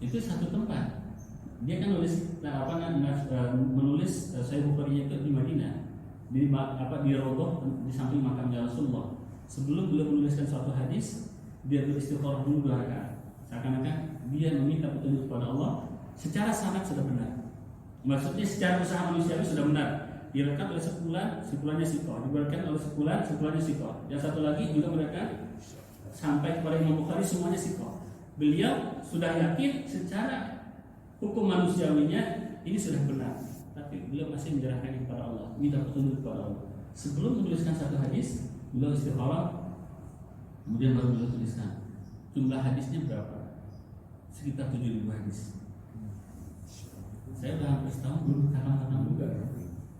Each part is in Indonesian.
itu satu tempat. Dia kan menulis Sahih Bukhari itu di Madinah, di Raudhah di samping makamnya Rasulullah. Sebelum beliau menuliskan suatu hadis, dia beristikharah dulu 2 rakaat. Seakan-akan dia meminta petunjuk kepada Allah. Secara sanad sudah benar. Maksudnya secara usaha manusiawi sudah benar. Direkam oleh sepulannya sikoh. Diberikan oleh sepulannya sikoh. Yang satu lagi juga mereka sampai kepada Imam Bukhari semuanya sikoh. Beliau sudah yakin secara hukum manusiawinya ini sudah benar, tapi beliau masih menyerahkan kepada Allah, minta petunjuk kepada Allah. Sebelum menuliskan satu hadis, beliau istikharah, kemudian baru beliau tuliskan. Jumlah hadisnya berapa? Sekitar 7.000 hadis. Saya udah hampir setahun belum khatam juga.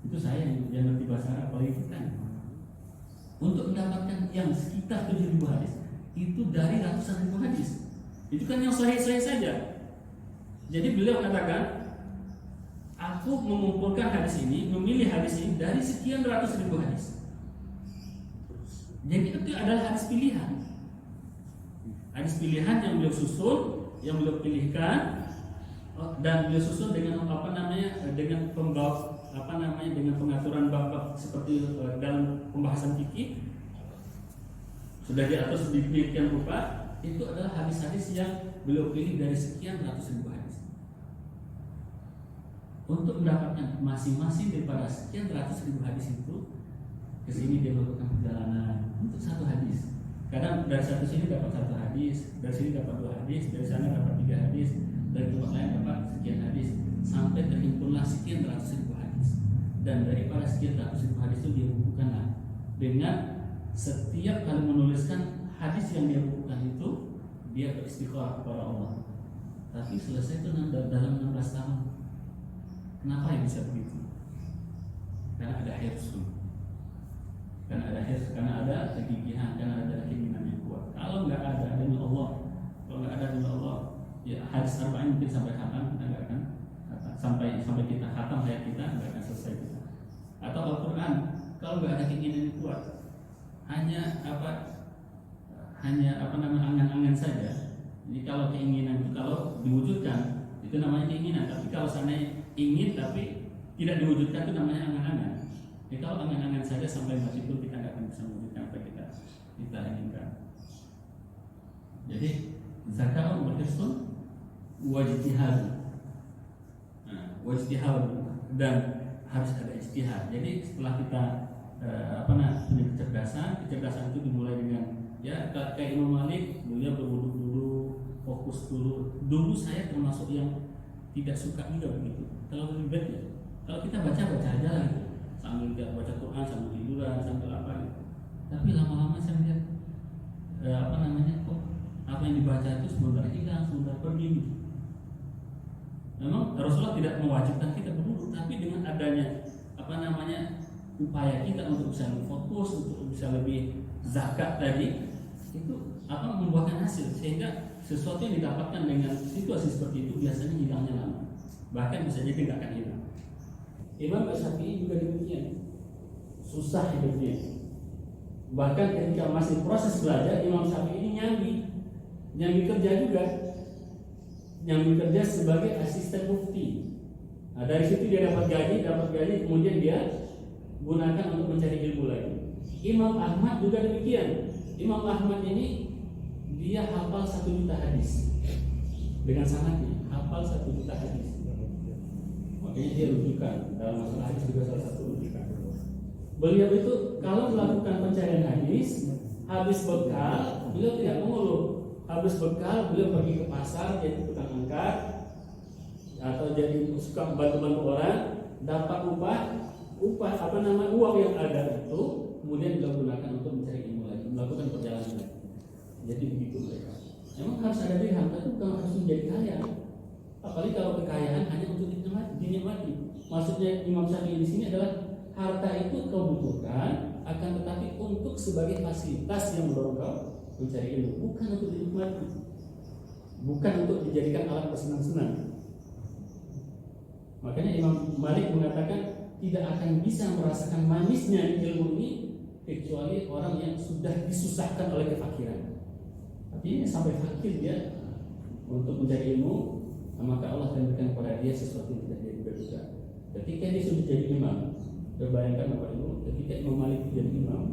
Itu saya yang ngerti bahasa Arab, apalagi kita. Untuk mendapatkan yang sekitar 7.000 hadis, itu dari ratusan ribu hadis. Itu kan yang sahih-sahih saja. Jadi beliau katakan, aku mengumpulkan hadis ini, memilih hadis ini dari sekian ratus ribu hadis. Jadi itu adalah hadis pilihan. Hadis pilihan yang beliau susun, yang beliau pilihkan, dan beliau susun dengan dengan dengan pengaturan bab seperti dalam pembahasan fikih sudah diatur sedemikian rupa. Itu adalah hadis-hadis yang beliau pilih dari sekian ratus ribu hadis. Untuk mendapatkan masing-masing daripada sekian ratus ribu hadis itu, kesini dia melakukan perjalanan untuk satu hadis. Kadang dari satu sini dapat satu hadis, dari sini dapat 2 hadis, dari sana dapat 3 hadis, dari tempat lain dapat sekian hadis, sampai terhimpunlah sekian ratus ribu hadis. Dan daripada sekian ratus ribu hadis itu dia bukukanlah dengan setiap kali menuliskan hadis yang dia bukukan itu, dia beristikharah kepada Allah. Tapi selesai itu dalam 16 tahun. Kenapa yang bisa begitu? Karena ada hirsun, karena ada kegigihan, karena ada keinginan yang kuat. Kalau nggak ada dengan Allah, ya hadis arba'in mungkin sampai khatam kita nggak akan sampai kita khatam hayat kita nggak akan selesai kita. Atau Al-Quran, kalau nggak ada keinginan yang kuat, hanya angan-angan saja. Jadi kalau keinginan itu kalau diwujudkan itu namanya keinginan, tapi kalau seandainya ingin tapi tidak diwujudkan itu namanya angan-angan. Jadi kalau angan-angan saja sampai mati pun kita tidak akan bisa mewujudkan apa kita inginkan. Jadi zakat berhisun wajtihad. Wajtihad dan harus ada ijtihad. Jadi setelah kita punya kecerdasan itu dimulai dengan ya kayak Imam Malik, beliau berwudu dulu, fokus dulu. Dulu saya termasuk yang tidak suka juga begitu, terlalu ribet ya. Kalau kita baca aja lah gitu, sambil baca Quran, sambil tiduran, sambil apa gitu. Tapi lama-lama saya lihat kok apa yang dibaca itu sebentar hilang, sebentar pergi gitu. Memang Rasulullah tidak mewajibkan kita berwudu, tapi dengan adanya upaya kita untuk bisa fokus, untuk bisa lebih zakat tadi, itu membuahkan hasil, sehingga sesuatu yang didapatkan dengan situasi seperti itu biasanya hilangnya lama, bahkan bisa jadi tidak akan hilang. Imam Syafi'i juga demikian, susah hidupnya. Bahkan ketika masih proses belajar, Imam Syafi'i ini nyambi kerja juga, nyambi kerja sebagai asisten mufti. Nah, dari situ dia dapat gaji, kemudian dia gunakan untuk mencari ilmu lagi. Imam Ahmad juga demikian. Imam Ahmad ini dia hafal 1 juta hadis dengan sanadnya, hafal 1 juta hadis. Makanya dia rujukan dalam masalah hadis juga salah satu rujukan. Beliau itu kalau melakukan pencarian hadis, habis bekal beliau tidak mengeluh. Habis bekal beliau pergi ke pasar jadi tukang angkat atau jadi suka bantu orang, dapat uang yang ada itu kemudian beliau gunakan untuk mencari ilmu lagi, melakukan perjalanan lagi. Jadi begitu mereka. Memang harus ada pilihan, tapi bukan harus menjadi kaya. Apalagi kalau kekayaan hanya untuk dinikmati. Maksudnya Imam Syafi'i di sini adalah harta itu kau butuhkan, akan tetapi untuk sebagai fasilitas yang mendorong kau mencari ilmu, bukan untuk dinikmati, bukan untuk dijadikan alat bersenang-senang. Makanya Imam Malik mengatakan tidak akan bisa merasakan manisnya ilmu ini kecuali orang yang sudah disusahkan oleh kefakiran. Artinya sampai fakir dia untuk mencari ilmu maka Allah akan berikan kepada dia sesuatu yang tidak dia duga-duga. Ketika dia sudah jadi imam, terbayangkan Bapak Ibu, ketika Imam Malik jadi imam,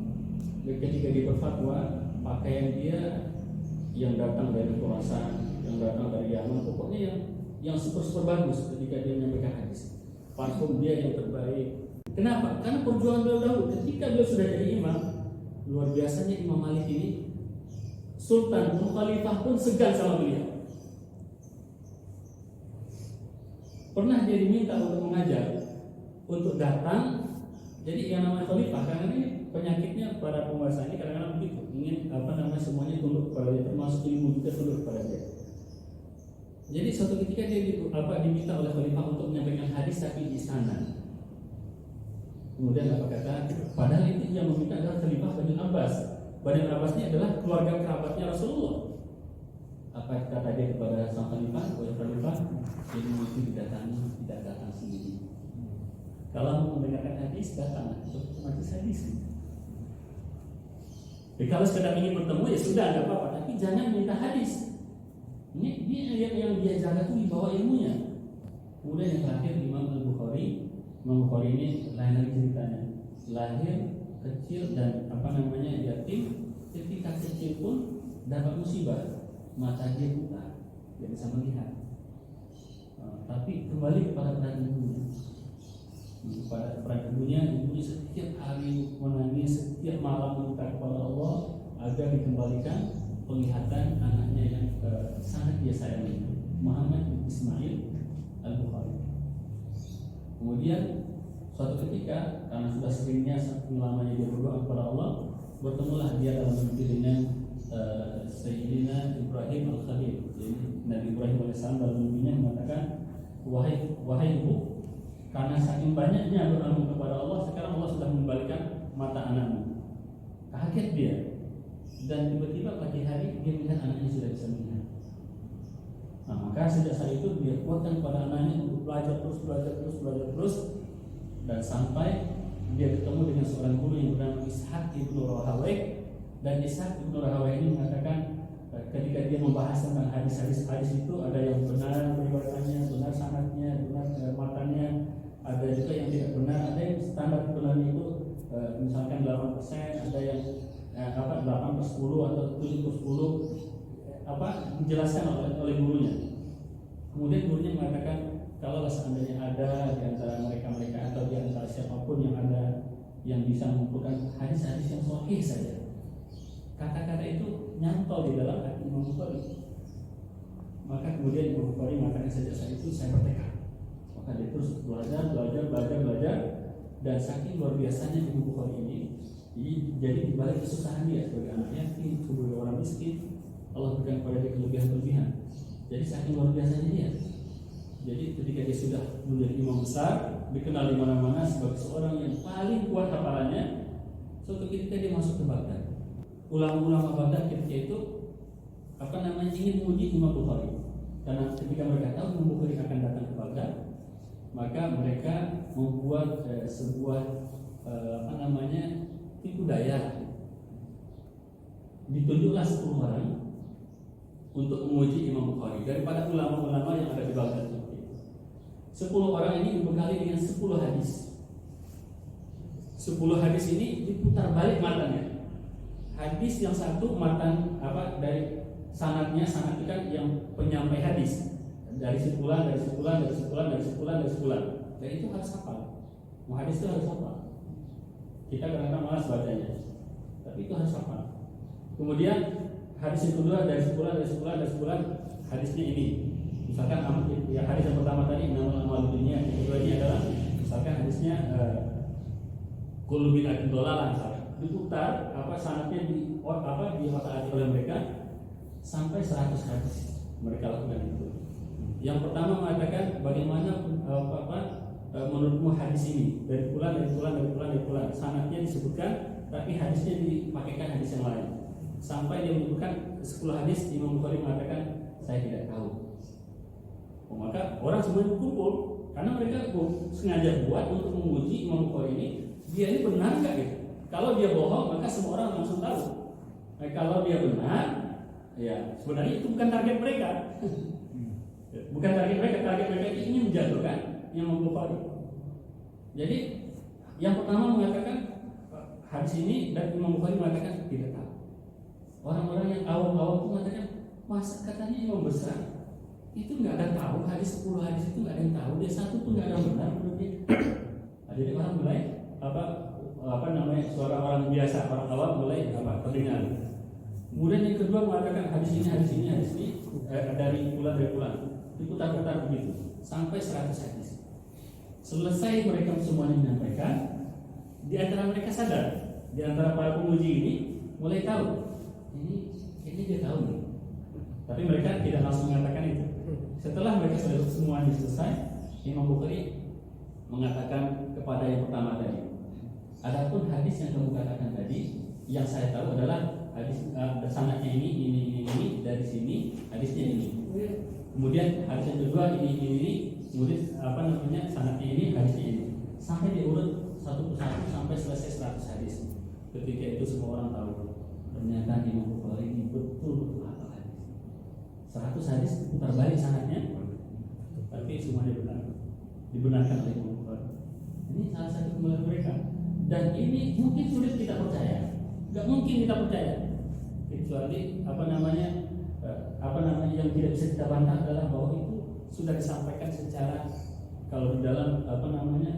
dan ketika dia berfatwa, pakaian dia yang datang dari Khurasan, yang datang dari Yaman, pokoknya yang super bagus ketika dia menyampaikan hadis. Parfum dia yang terbaik. Kenapa? Karena perjuangan beliau dahulu. Ketika beliau sudah jadi imam, luar biasanya Imam Malik ini, Sultan pun, Khalifah pun segan sama beliau. Pernah dia diminta untuk mengajar, untuk datang. Jadi yang namanya Khalifah, karena ini penyakitnya para penguasa ini kadang-kadang begitu, ingin semuanya tunduk kepada dia, termasuk ilmu juga tunduk kepada dia. Jadi suatu ketika dia diminta oleh Khalifah untuk menyampaikan hadis tapi di istana. Kemudian apa kata? Padahal itu yang meminta adalah Khalifah Bani Abbas. Bani Abbas ini adalah keluarga kerabatnya Rasulullah. Apa kata dia kepada sang Khalifah? Oleh Khalifah, ilmu itu didatangi, tidak datang sendiri. Kalau mau mendengarkan hadis, datang untuk majelis hadis. Jadi kalau sekedar ingin bertemu ya sudah, tidak apa-apa. Tapi jangan minta hadis. Ini yang dia jaga itu di bawah ilmunya. Kemudian yang terakhir Imam Al-Bukhari. Imam Bukhari ini lain lagi ceritanya. Lahir kecil dan yatim. Ketika kecil pun dapat musibah, mata dia buta, dia bisa melihat. Tapi kembali kepada peran ibunya. Pada peran ibunya setiap hari menangis, setiap malam meminta kepada Allah agar dikembalikan penglihatan anaknya yang sangat dia sayangi, Muhammad bin Ismail Al-Bukhari. Kemudian suatu ketika karena sudah seringnya saking lamanya dia berdoa kepada Allah, bertemulah dia dalam mimpi dengan Sayyidina Ibrahim Al-Khalil. Jadi Nabi Ibrahim AS dalam mimpinya mengatakan, wahai ibu, karena saking banyaknya berdoa kepada Allah, sekarang Allah sudah mengembalikan mata anakmu. Kaget dia, dan tiba-tiba pagi hari dia melihat anaknya sudah bisa melihat. Nah, maka sejak saat itu dia kuatkan kepada anaknya untuk belajar terus, dan sampai dia ketemu dengan seorang guru yang bernama Ishaq ibnu Rahawayh. Dan Ishaq ibnu Rahawayh ini mengatakan ketika dia membahas tentang hadis itu, ada yang benar periwayatannya, benar sanadnya, benar matanya, ada juga yang tidak benar, ada yang standar kebenaran itu misalkan 8%, ada yang 8/10 atau 7/10, dijelaskan oleh gurunya. Kemudian gurunya mengatakan, kalau seandainya ada di antara mereka atau di antara siapapun yang ada yang bisa mengumpulkan hadis-hadis yang sahih saja, kata-kata itu nyantol di dalam hati Imam Bukhari. Maka kemudian Imam Bukhari mengatakan, sejak saat itu saya bertekad. Maka dia terus belajar, dan saking luar biasanya Imam Bukhari ini, jadi dibalik kesusahan dia sebagai anak yatim, sebagai orang miskin, Allah berikan kepada dia kelebihan. Jadi saking luar biasanya dia. Jadi ketika dia sudah menjadi imam besar, dikenal di mana-mana sebagai seorang yang paling kuat hafalannya, suatu ketika dia masuk ke Baghdad. Ulama-ulama Baghdad ketika itu ingin menguji Imam Bukhari. Karena ketika mereka tahu Imam Bukhari akan datang ke Baghdad, maka mereka membuat sebuah tipu daya. Ditunjuklah 10 orang untuk menguji Imam Bukhari daripada ulama-ulama yang ada di Baghdad. 10 orang ini dibekali dengan 10 hadis. 10 hadis ini diputar balik matanya. Hadis yang satu matan dari sanadnya, sanad itu kan yang penyampai hadis. Dari sebulan. Dan itu harus hafal. Mau hadis itu harus hafal. Kita kadang-kadang malas bacanya, tapi itu harus hafal. Kemudian hadis yang kedua dari sebulan, hadisnya ini. Misalkan hadis yang pertama tadi innamal a'malu binniyat, yang kedua ini adalah misalkan hadisnya kullu bid'atin dhalalah, misalkan. Diputar sanadnya di otak-atik oleh mereka sampai 100 hadis mereka lakukan itu. Yang pertama mengatakan bagaimana menurutmu hadis ini dari fulan, sanadnya disebutkan tapi hadisnya dipakaikan hadis yang lain. Sampai dia menyebutkan 10 hadis, Imam Bukhari mengatakan saya tidak tahu. Maka orang semua berkumpul karena mereka sengaja buat untuk menguji Imam Bukhari ini, dia ini benar nggak gitu. Kalau dia bohong maka semua orang langsung tahu. Kalau dia benar, ya sebenarnya itu bukan target mereka. Bukan target mereka itu ingin menjatuhkan Imam Bukhari. Jadi yang pertama mengatakan hadis ini dan Imam Bukhari mengatakan tidak tahu. Orang-orang yang awam-awam itu mengatakan masa katanya imam besar itu nggak ada tahu hadis 10 hadis itu nggak ada yang tahu, dia satu pun nggak ada yang benar menurut dia. Nah, jadi orang mulai apa namanya suara orang biasa, orang awam mulai terdengar. Kemudian yang kedua mengatakan hadis ini dari bulan diputar-putar begitu sampai 100 hadis. Selesai mereka semuanya menyampaikan, di antara mereka sadar, di antara para penguji ini mulai tahu ini dia tahu nih. Tapi mereka tidak langsung mengatakan itu. Setelah mereka sudah semuanya selesai, Imam Bukhari mengatakan kepada yang pertama tadi, adapun hadis yang kamu katakan tadi, yang saya tahu adalah hadis sanadnya ini dari sini hadisnya ini. Kemudian hadis yang kedua ini, kemudian sanadnya ini hadisnya ini. Sampai diurut satu persatu sampai selesai 100 hadis. Ketika itu semua orang tahu ternyata Imam Bukhari ini betul apa hadis. 100 hadis putar balik sanadnya, tapi semuanya benar, dibenarkan oleh Imam Bukhari. Ini salah satu kemuliaan mereka. Dan ini mungkin sulit kita percaya, nggak mungkin kita percaya, kecuali yang tidak bisa kita bantah adalah bahwa itu sudah disampaikan secara, kalau di dalam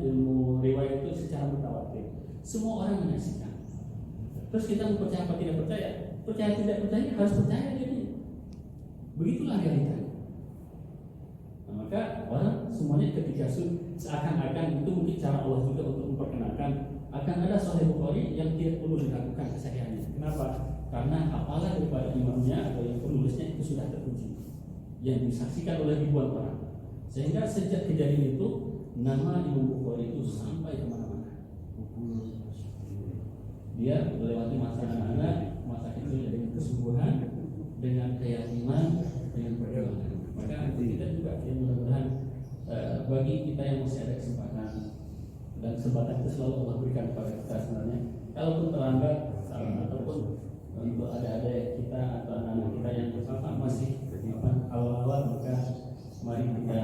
ilmu riwayat itu secara mutawatir, semua orang menyaksikan. Terus kita mau percaya apa tidak percaya? Percaya tidak percaya harus percaya jadi. Begitulah realita. Nah, maka orang semuanya ketika seakan-akan itu mungkin cara Allah juga untuk memperkenalkan akan ada Sahih Bukhari yang tidak perlu diragukan kesahihannya. Kenapa? Karena hafalan daripada imamnya atau yang penulisnya itu sudah teruji, yang disaksikan oleh ribuan orang. Sehingga sejak kejadian itu nama Imam Bukhari itu sampai kemana-mana. Dia melewati masa anak-anak, masa kecil dengan kesubuhan, dengan keyakinan, dengan perjuangan. Maka kita juga yang mudah-mudahan bagi kita yang masih ada kesempatan, dan kesempatan itu selalu Allah berikan kepada kita sebenarnya. Kalaupun terlambat ataupun untuk adik-adik kita atau anak-anak kita yang masih awal-awal, maka mari kita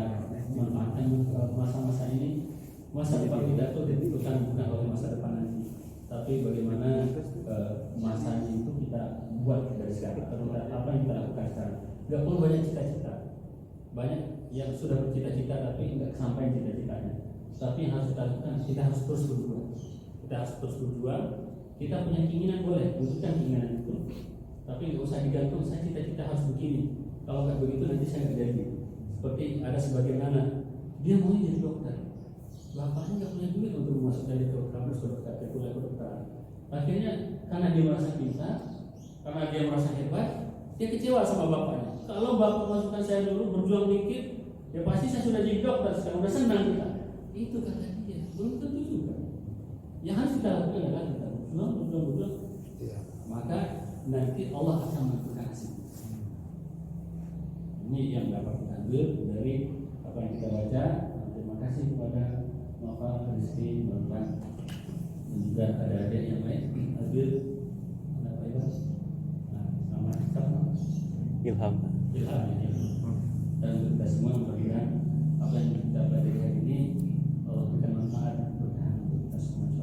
memanfaatkan masa-masa ini. Masa depan kita itu ditentukan bukan oleh masa depan nanti, tapi bagaimana masanya itu kita buat dari sekarang, atau apa yang kita lakukan sekarang. Gak perlu banyak cita-cita, banyak yang sudah bercita-cita tapi nggak sampai cita-citanya. Tapi yang harus kita lakukan, kita harus terus berjuang. Kita harus terus berjuang. Kita punya keinginan boleh, wujudkan keinginan itu, tapi nggak usah digantung. Saya cita-cita harus begini. Kalau nggak begitu nanti saya nggak jadi. Seperti ada sebagian anak, dia mau jadi dokter, bapaknya nggak punya duit untuk memasukkan dia ke kampus dokter, ke kuliah kedokteran. Akhirnya karena dia merasa pintar, karena dia merasa hebat, dia kecewa sama bapaknya. Kalau bapak masukkan saya dulu berjuang dikit, ya pasti saya sudah jadi dokter sekarang, udah senang kita. Itu kata dia, belum tentu juga. Yang harus kita lakukan adalah kita berjuang. Maka nanti Allah akan menentukan hasil. Ini yang dapat kita ambil dari apa yang kita baca. Terima kasih kepada Bapak Rizky, Bapak, dan juga adik-adik yang lain. Ambil anak Bapak, selamat Ilham. Dan kita semua mudah-mudahan apa yang kita pelajari hari ini Allah berikan manfaat dan berkah untuk kita semua.